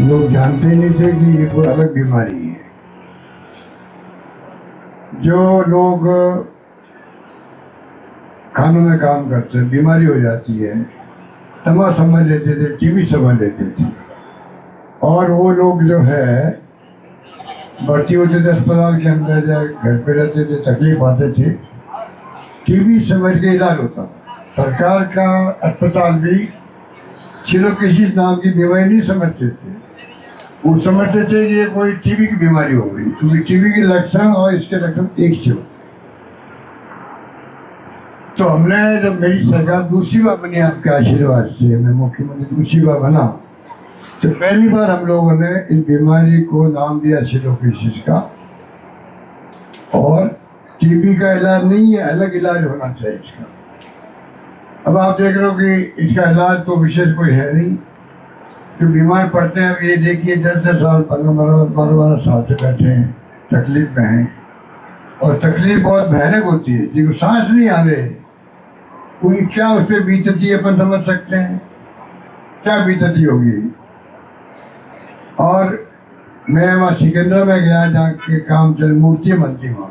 लोग जानते नहीं थे कि ये कोई अलग बीमारी है। जो लोग खानों में काम करते हैं, बीमारी हो जाती है, तमा समझ लेते थे, टीबी समझ लेते थे। और वो लोग जो है भर्ती होते थे अस्पताल के अंदर, या घर पे रहते थे, तकलीफ आते थे, टीबी समझ के इलाज होता था। सरकार का अस्पताल भी सिलोकिसिस नाम की बीमारी नहीं समझते थे। वो समझते थे कि ये कोई टीबी की बीमारी हो गई, क्योंकि टीबी के लक्षण और इसके लक्षण एक से होते। तो हमने, जब मेरी सरकार दूसरी बार बनी आपके आशीर्वाद से, मैं मुख्यमंत्री दूसरी बार बना, तो पहली बार हम लोगों ने इस बीमारी को नाम दिया सिलोकिसिस का। और टीबी का इलाज नहीं है, अलग इलाज होना चाहिए इसका। अब आप देख रहे हो कि इसका इलाज तो विशेष कोई है नहीं। जो बीमार पड़ते हैं, अब ये देखिए 10-10 साल 15-12 साल से बैठे हैं, तकलीफ में हैं, और तकलीफ बहुत भयानक होती है। जिनको सांस नहीं आवे, उनकी क्या उस पर बीतती है अपन समझ सकते हैं, क्या बीतती होगी। और मैं वहाँ सिकंदरा में गया, जहाँ के काम चल मूर्तियाँ बनती वहाँ।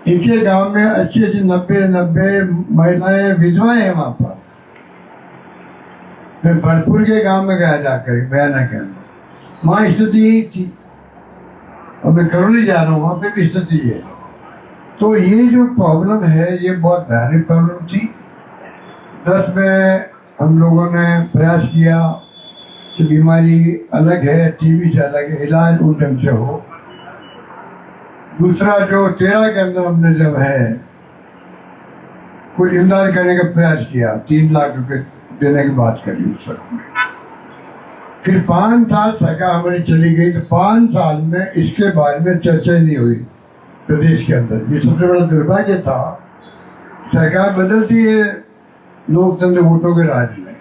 इनके गांव में अच्छी 90 महिलाएं विधवाएं हैं वहाँ पर। मैं भरतपुर के गांव में गया जाकर, बयाना के अंदर, वहाँ स्थिति यही थी। और मैं करौली जा रहा हूँ, वहाँ पे भी स्थिति है। तो ये जो प्रॉब्लम है, ये बहुत भयानक प्रॉब्लम थी। 10 में हम लोगों ने प्रयास किया कि बीमारी अलग है, टीबी से अलग है, इलाज उस ढंग से हो। दूसरा, जो 13 के अंदर हमने जब है कुछ इमदाद करने का प्रयास किया, 3 लाख रुपए देने की बात करी उस वक्त में। फिर 5 साल सरकार हमारी चली गई, तो 5 साल में इसके बारे में चर्चा ही नहीं हुई प्रदेश के अंदर। ये सबसे बड़ा दुर्भाग्य था। सरकार बदलती है लोकतंत्र वोटों के राज में,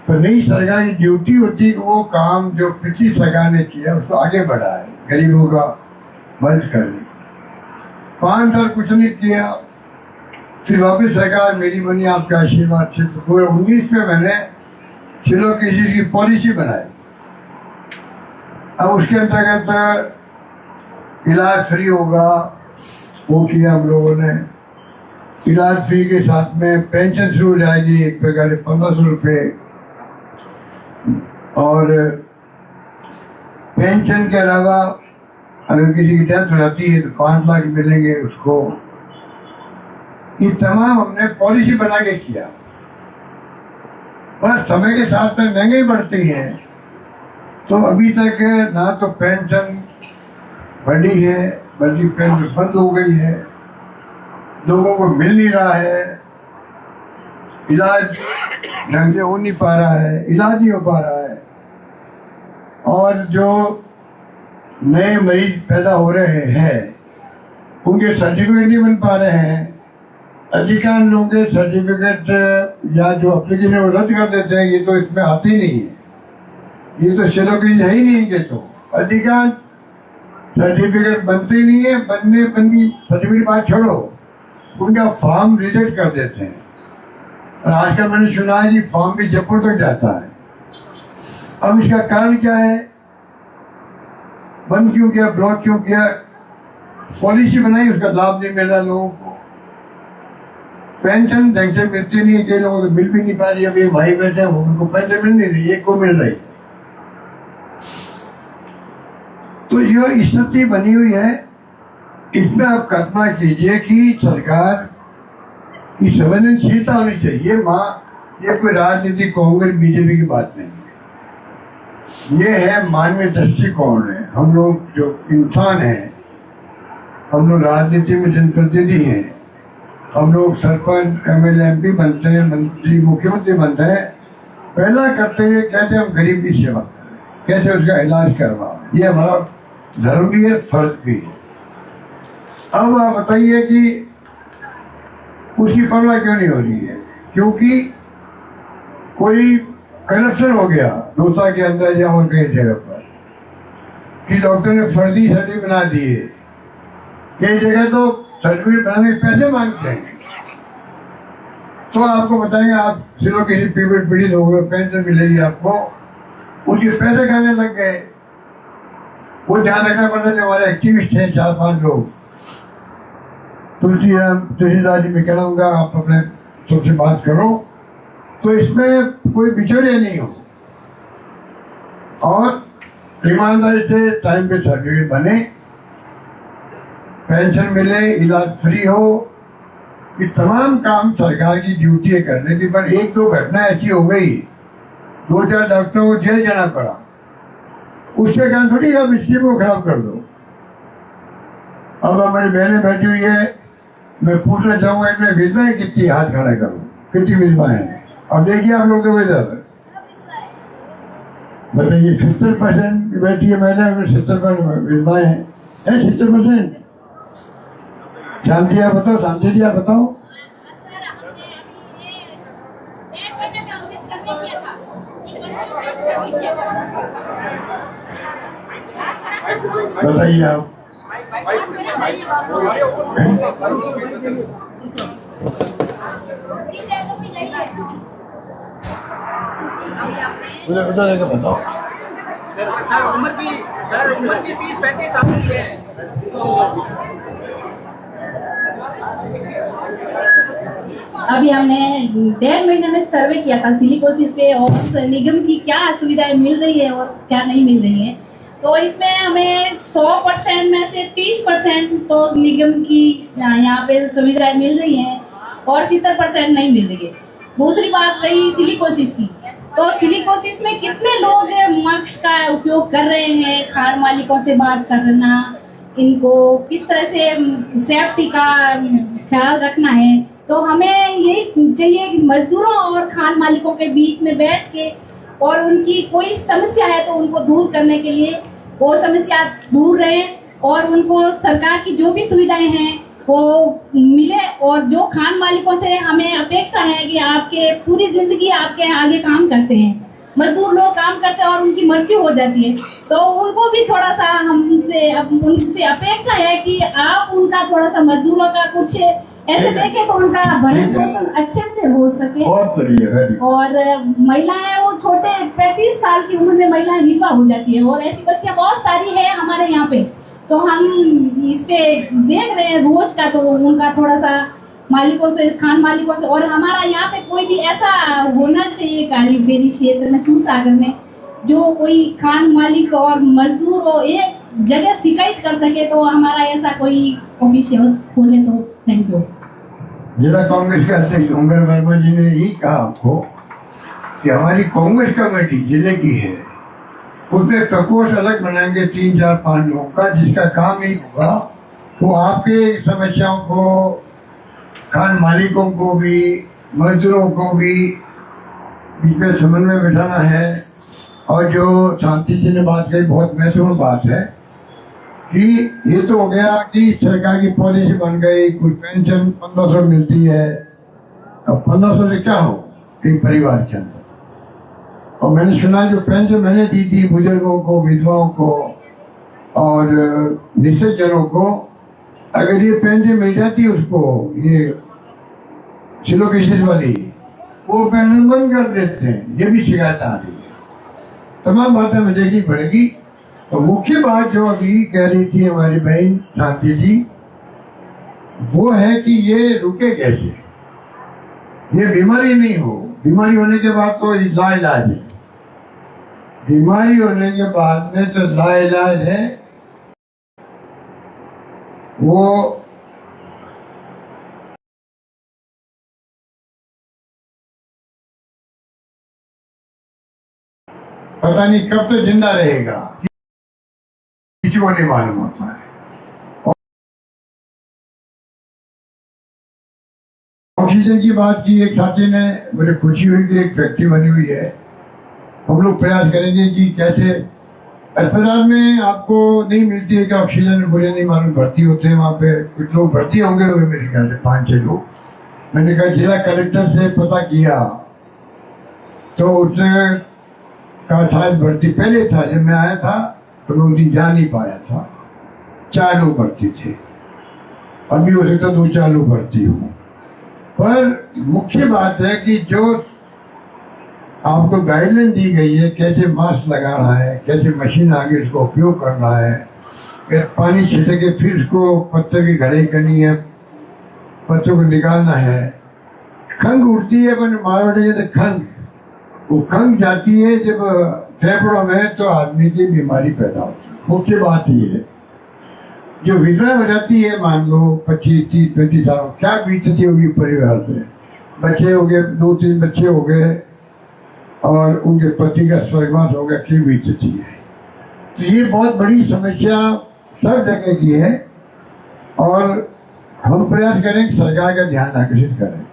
पर नई सरकार की ड्यूटी होती है कि वो काम जो पिछली सरकार ने किया उसको आगे बढ़ाए, गरीबों का मदद करने। 5 साल कुछ नहीं किया। फिर वापस सरकार मेरी बनी आपके आशीर्वाद से, तो 2019 में मैंने सिलोकिसिस की पॉलिसी बनाई। अब उसके अंतर्गत इलाज फ्री होगा, वो किया हम लोगों ने। इलाज फ्री के साथ में पेंशन शुरू हो जाएगी, एक प्रकार 1500 रुपये। और पेंशन के अलावा अगर किसी की डेथ हो जाती है तो 5 लाख मिलेंगे उसको। ये तमाम हमने पॉलिसी बना के किया। पर समय के साथ में महंगाई बढ़ती है, तो अभी तक ना तो पेंशन बढ़ी है, बल्कि पेंशन बंद हो गई है, लोगों को मिल नहीं रहा है, इलाज ढंग से हो नहीं पा रहा है, इलाज नहीं हो पा रहा है। और जो नए मरीज पैदा हो रहे हैं, उनके सर्टिफिकेट नहीं बन पा रहे हैं। अधिकांश लोगों के सर्टिफिकेट या जो एप्लीकेशन वो रद्द कर देते हैं, ये तो इसमें आती नहीं है, ये तो सिलोकिसिस है ही नहीं इनके। तो अधिकांश सर्टिफिकेट बनते नहीं है, बननी सर्टिफिकेट बात छोड़ो, उनका फॉर्म रिजेक्ट कर देते हैं। और आजकल मैंने सुना है कि फॉर्म भी जयपुर तक जाता है। अब इसका कारण क्या है, बंद क्यों किया, ब्लॉक क्यों किया? पॉलिसी बनाई, उसका लाभ नहीं मिल रहा लोगों को। पेंशन ढंग से मिलती नहीं है, कई लोगों को मिल भी नहीं पा रही। अभी भाई बैठे हैं, उनको पेंशन मिल नहीं रही, एक को मिल रही। तो यह स्थिति बनी हुई है। इसमें आप कल्पना कीजिए कि सरकार की संवेदनशीलता होनी चाहिए। ये कोई राजनीति कांग्रेस बीजेपी की बात नहीं है, ये है मानवीय दृष्टिकोण है। हम लोग जो इंसान हैं, हम लोग राजनीति में जनप्रतिनिधि हैं, हम लोग सरपंच, एमएलए, एमपी बनते हैं, मंत्री, मुख्यमंत्री बनते हैं, पहला करते हुए कैसे हम गरीब की सेवा करें, कैसे उसका इलाज करवाएं। ये हमारा धर्म भी है, फर्ज भी है। अब आप बताइए कि उसकी परवाह क्यों नहीं हो रही है? क्योंकि कोई करप्शन हो गया दोसा के अंदर या और कई जगह पर, कि डॉक्टर ने फर्जी सर्टिफिकेट बना दिए। कई जगह तो सर्टिफिकेट बनाने के पैसे मांगते हैं। तो आपको बताएंगे, आप सिलोकिसिस पीड़ित हो गए, पेंशन मिलेगी आपको, उसके पैसे खाने लग गए। वो ध्यान रखना पड़ता है जो हमारे एक्टिविस्ट हैं 4-5 लोग, तुलसीदास जी मैं कहूँगा आप अपने सबसे बात करो तो इसमें कोई बिचौलिया नहीं हो और ईमानदारी से टाइम पे सर्टिफिकेट बने, पेंशन मिले, इलाज फ्री हो। ये तमाम काम सरकार की ड्यूटी है करने की। पर 1-2 घटना ऐसी हो गई, 2-4 डॉक्टरों को जेल जाना पड़ा, उसके कारण थोड़ी आप स्कीम को खराब कर दो। अब हमारी बहनें बैठी हुई है, मैं पूछना चाहूंगा इसमें विधवाएं कितनी, हाथ खड़ा करो, कितनी विधवाएं हैं? अब देखिए आप लोग तो इधर बताइए, 70% बैठी है महिला, 70% विधवाएं हैं। 70%? शांति आप बताओ, शांति जी आप बताओ। बताइए आप। उधर बताओ। सर उम्र भी 30-35 साल की है। अभी हमने 1.5 महीने में सर्वे किया था सिलिकोसिस पे और निगम की क्या सुविधाएं मिल रही है और क्या नहीं मिल रही है। तो इसमें हमें 100% में से 30% तो निगम की यहाँ पे सुविधाएं मिल रही हैं और 70% नहीं मिल रही है। दूसरी बात रही सिलिकोसिस की, तो सिलिकोसिस में कितने लोग मास्क का उपयोग कर रहे हैं, खान मालिकों से बात करना, इनको किस तरह से सेफ्टी का ख्याल रखना है। तो हमें यही चाहिए कि मजदूरों और खान मालिकों के बीच में बैठ के और उनकी कोई समस्या है तो उनको दूर करने के लिए वो समस्या दूर रहे और उनको सरकार की जो भी सुविधाएं हैं वो मिले। और जो खान मालिकों से हमें अपेक्षा है कि आपके पूरी जिंदगी आपके आगे काम करते हैं, मजदूर लोग काम करते हैं और उनकी मृत्यु हो जाती है, तो उनको भी थोड़ा सा उनसे अपेक्षा है कि आप उनका थोड़ा सा मजदूरों का कुछ ऐसे देखें तो उनका भरण पोषण अच्छे से हो सके। और महिलाएं वो छोटे 35 साल की उम्र में महिलाएं विधवा हो जाती है और ऐसी बस्तियां बहुत सारी है हमारे यहाँ पे। तो हम इस पे देख रहे हैं रोज का, तो उनका थोड़ा सा मालिकों से, खान मालिकों से, और हमारा यहाँ पे कोई भी ऐसा होना चाहिए कालीबेरी क्षेत्र में, सूरसागर में, जो कोई खान मालिक और मजदूर को एक जगह शिकायत कर सके। तो हमारा ऐसा कोई ऑफिस खोले तो थैंक यू। जिला कांग्रेस के अध्यक्ष ओंकार वर्मा जी ने यही कहा आपको कि हमारी कांग्रेस कमेटी जिले की है, उसमें प्रकोष्ठ अलग बनाएंगे 3-4-5 लोगों का, जिसका काम ही होगा वो आपके समस्याओं को, खान मालिकों को भी, मजदूरों को भी बीच में समन्वय बिठाना है। और जो शांति जी ने बात कही, बहुत महत्वपूर्ण बात है कि ये तो हो गया कि सरकार की पॉलिसी बन गई, कुछ पेंशन 1500 मिलती है। अब 1500 से क्या हो एक परिवार के अंदर? और मैंने सुना जो पेंशन मैंने दी थी बुजुर्गों को, विधवाओं को और निश्चित जनों को, अगर ये पेंशन मिल जाती उसको, ये सिलोकेशन वाली, वो पेंशन बंद कर देते हैं। ये भी शिकायत आ रही है। तमाम बातें हमें देखनी पड़ेगी। तो मुख्य बात जो अभी कह रही थी हमारी बहन शांति जी, वो है कि ये रुके कैसे, ये बीमारी नहीं हो। बीमारी होने के बाद तो लाइलाज है, बीमारी होने के बाद में तो लाइलाज है। वो पता नहीं कब तक जिंदा रहेगा, किसी को नहीं मालूम होता है। ऑक्सीजन की बात की एक साथी ने, मुझे खुशी हुई कि एक फैक्ट्री बनी हुई है। हम लोग प्रयास करेंगे कि कैसे अस्पताल में आपको नहीं मिलती है कि ऑक्सीजन, मुझे नहीं मालूम भर्ती होते हैं वहाँ पे, कुछ लोग भर्ती होंगे हुए मेरे ख्याल से 5-6 लोग। मैंने कहा जिला कलेक्टर से पता किया तो उसने कहा शायद भर्ती पहले था, जब मैं आया था तो मैं उस दिन जा नहीं पाया था, 4 लोग भर्ती थे। अभी हो सकता 2-4 लोग भर्ती हूँ। पर मुख्य बात है कि जो आपको गाइडलाइन दी गई है कैसे मास्क लगाना है, कैसे मशीन आगे इसको उपयोग करना है, फिर पानी छिड़के के फिर इसको पत्तों की घड़ाई करनी है, पत्तों को निकालना है। खंग उठती है पर मारवाड़ी तो खंग, वो खंग जाती है जब फेफड़ों में तो आदमी की बीमारी पैदा होती है। मुख्य बात ये है, जो विधवा हो जाती है, मान लो 25, 30, 35 साल, क्या बीतती होगी परिवार से, बच्चे हो गए, 2-3 बच्चे हो गए और उनके पति का स्वर्गवास हो गया, क्यों बीतती है। तो ये बहुत बड़ी समस्या सब जगह की है और हम प्रयास करें कि सरकार का ध्यान आकर्षित करें।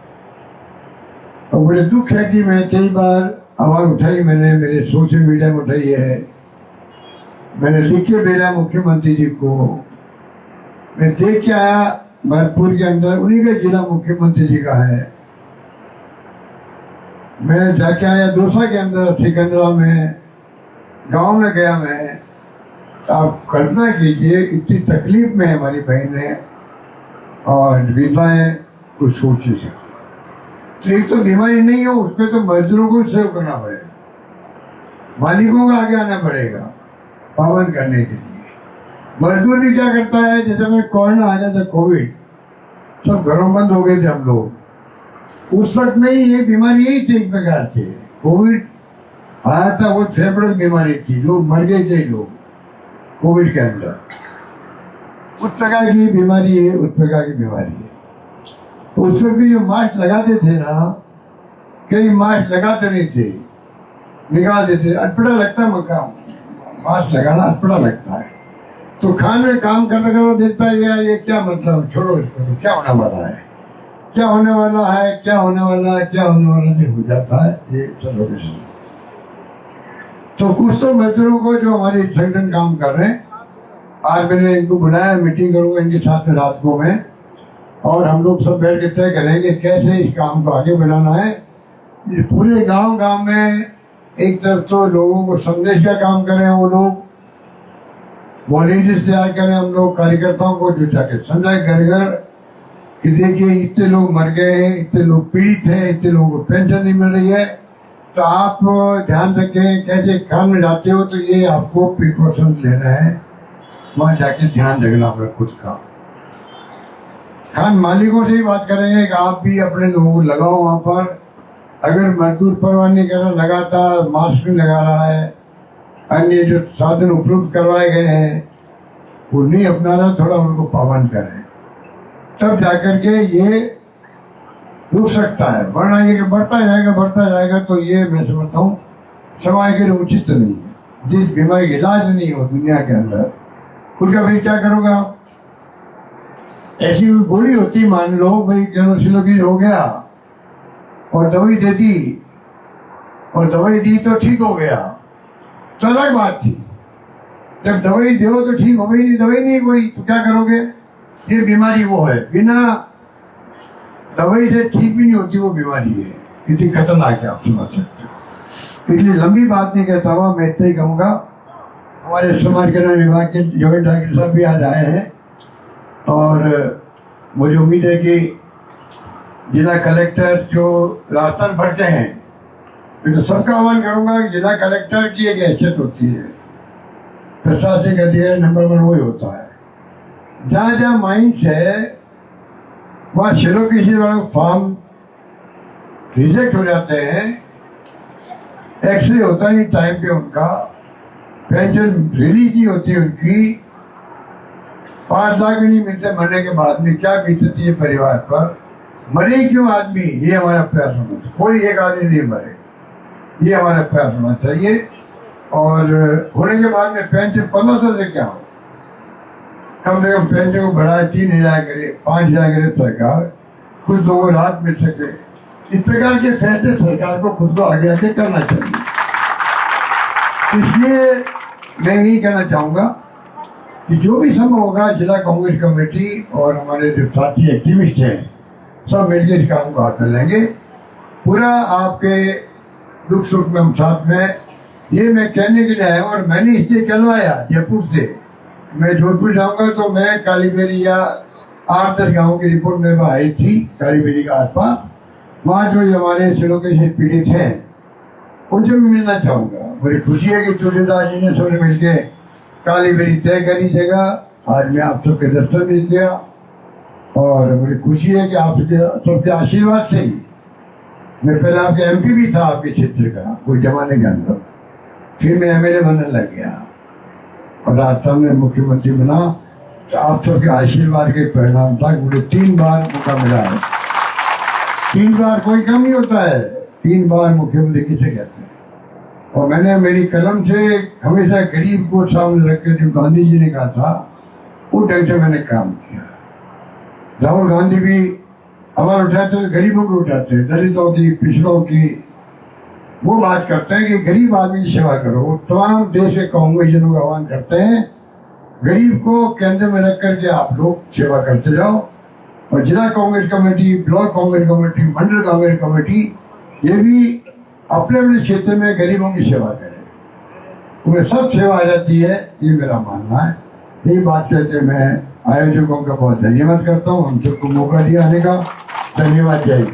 और बड़े दुख है कि मैं कई बार आवाज उठाई, मैंने मेरे सोशल मीडिया में उठाई है, मैंने लिख के भेजा मुख्यमंत्री जी को। मैं देख के आया भरतपुर के अंदर, उन्हीं का जिला मुख्यमंत्री जी का है। मैं जाके आया दौसा के अंदर, सिकंदरा में, गांव में गया मैं। आप कल्पना कीजिए इतनी तकलीफ में हमारी बहनें और विधवाएं कुछ सोच नहीं सकती। तो एक तो बीमारी नहीं हो, उस पर तो मजदूरों को सेव करना पड़ेगा, मालिकों का आगे आना पड़ेगा पाबंद करने के लिए। मजदूर भी क्या करता है, जैसे मैं कोरोना आ जाता, कोविड, सब घरों बंद हो गए थे हम लोग। उस वक्त में ही ये बीमारी यही थी, एक प्रकार की कोविड आया था, वो फेफड़ों की बीमारी थी, लोग मर गए थे लोग कोविड के अंदर। उस प्रकार की बीमारी है, उस प्रकार की बीमारी है। तो उस वक्त भी जो मास्क लगाते थे ना, कई मास्क लगाते नहीं थे, निकाल देते, अटपटा लगता है मकान, मास्क लगाना अटपटा लगता है। तो खान में काम करते करते देखता है यार ये क्या मतलब, छोड़ो इसको, क्या होने वाला है, क्या होने वाला है, क्या होने वाला है, क्या होने वाला नहीं हो जाता है ये चलो। तो कुछ तो मजदूरों को जो हमारे संगठन काम कर रहे हैं, आज मैंने इनको बुलाया, मीटिंग करूंगा इनके साथ रात को में, और हम लोग सब बैठ के तय करेंगे कैसे इस काम को आगे बढ़ाना है। पूरे गांव में एक तरफ तो लोगों को संदेश का काम करें, वो लोग वॉलंटियर्स तैयार करें, हम लोग कार्यकर्ताओं को जो जाके समझाए घर घर कि देखिए इतने लोग मर गए हैं, इतने लोग पीड़ित हैं, इतने लोगों को पेंशन नहीं मिल रही है, तो आप ध्यान रखें, कैसे काम में जाते हो तो ये आपको प्रिकॉशन लेना है, वहां जाके ध्यान रखना अपने खुद का। खान मालिकों से ही बात करेंगे कि आप भी अपने लोगों को लगाओ वहां पर। अगर मजदूर परवाह नहीं कर रहा, लगातार मास्क नहीं लगा रहा है, अन्य जो साधन उपलब्ध करवाए गए हैं वो नहीं अपना रहा, थोड़ा उनको पाबंद करें, तब जाकर के ये रुक सकता है। वरना ये बढ़ता जाएगा तो ये मैं समझता हूँ समाज के लिए उचित नहीं है। जिस बीमारी का इलाज नहीं हो दुनिया के अंदर, उसका फिर क्या करोगे आप। ऐसी कोई गोली होती, मान लो भाई जेनोसिलोकिन हो गया और दवाई दे दी, और दवाई दी तो ठीक हो गया, तो अलग बात थी। जब दवाई दो तो ठीक हो गई नहीं, दवाई नहीं कोई, तो क्या करोगे। ये बीमारी वो है, बिना दवाई से ठीक भी नहीं होती वो बीमारी है, इतनी खतरनाक है, आप समझ सकते हो। इसलिए लंबी बात नहीं कहता हुआ मैं इतना ही कहूँगा। हमारे समाज कल्याण विभाग के जॉइंट डायरेक्टर साहब भी आज आए हैं, और मुझे उम्मीद है कि जिला कलेक्टर जो राशन भरते हैं, तो सबका आह्वान करूंगा कि जिला कलेक्टर की एक हैसियत होती है, प्रशासनिक अधिकारी नंबर 1 वही होता है। जहाँ जहाँ माइंस है वहाँ सिलोकेशन वालों फॉर्म रिजेक्ट हो जाते हैं, एक्सरे होता नहीं टाइम पे उनका, पेंशन रिलीज नहीं होती उनकी, 5 लाख भी नहीं मिलते मरने के बाद में। क्या बीतती है परिवार पर, मरे क्यों आदमी, ये हमारा प्रयास होना चाहिए। कोई एक आदमी नहीं मरे, ये हमारा प्रयास होना चाहिए। और होने के बाद में पेंशन 1500 से क्या हो, कम से कम पेंशन को बढ़ाए 3000 करे, 5000 करे सरकार, कुछ लोगों को राहत मिल सके। इस प्रकार के फैसले सरकार को खुद को आगे आगे करना चाहिए। इसलिए मैं यही कहना चाहूंगा कि जो भी संभव होगा, जिला कांग्रेस कमेटी और हमारे जो साथी एक्टिविस्ट हैं सब मिलकर इस काम को हाथ में लेंगे। पूरा आपके दुख सुख में हम साथ में, ये मैं कहने के लिए आया हूँ। और मैंने इसलिए कहलवाया जयपुर से, मैं जोधपुर जाऊंगा तो मैं कालीबेरी या 8-10 गाँव की रिपोर्ट मेरे पास आई थी, कालीबेरी के आसपास। वहाँ जो हमारे सिलों के पीड़ित हैं उनसे भी मिलना चाहूँगा। मुझे खुशी है कि तुलसीदास जी ने सबने मिलके काली बेरी तय करी जगह। आज मैं आप सबके दर्शन मिल गया और मुझे खुशी है कि आप सबके आशीर्वाद से ही मैं पहले आपके एमपी भी था आपके क्षेत्र का कुछ जमाने के अंदर, फिर मैं एमएलए बनने लग गया और राजस्थान में मुख्यमंत्री बना। तो आप सबके आशीर्वाद के परिणाम था मुझे 3 बार मौका मिला है। 3 बार कोई कम नहीं होता है, 3 बार मुख्यमंत्री किसे कहते हैं। और मैंने मेरी कलम से हमेशा गरीब को सामने रख कर जो गांधी जी ने कहा था उस ढंग से मैंने काम किया। राहुल गांधी भी आवाज उठाते हैं, गरीबों को उठाते हैं, दलितों की, पिछड़ों की। वो बात करते हैं कि गरीब आदमी की सेवा करो। वो तमाम देश के कांग्रेसियों को आह्वान करते हैं गरीब को केंद्र में रख करके आप लोग सेवा करते जाओ। और जिला Congress committee, block Congress committee, मंडल कांग्रेस कमेटी, ये भी अपने अपने क्षेत्र में गरीबों की सेवा करें। उन्हें सब सेवा आ जाती है, ये मेरा मानना है। यही बात कहते मैं आयोजकों का बहुत धन्यवाद करता हूँ, हम सबको मौका दिया आने का। धन्यवाद। जय हिंद।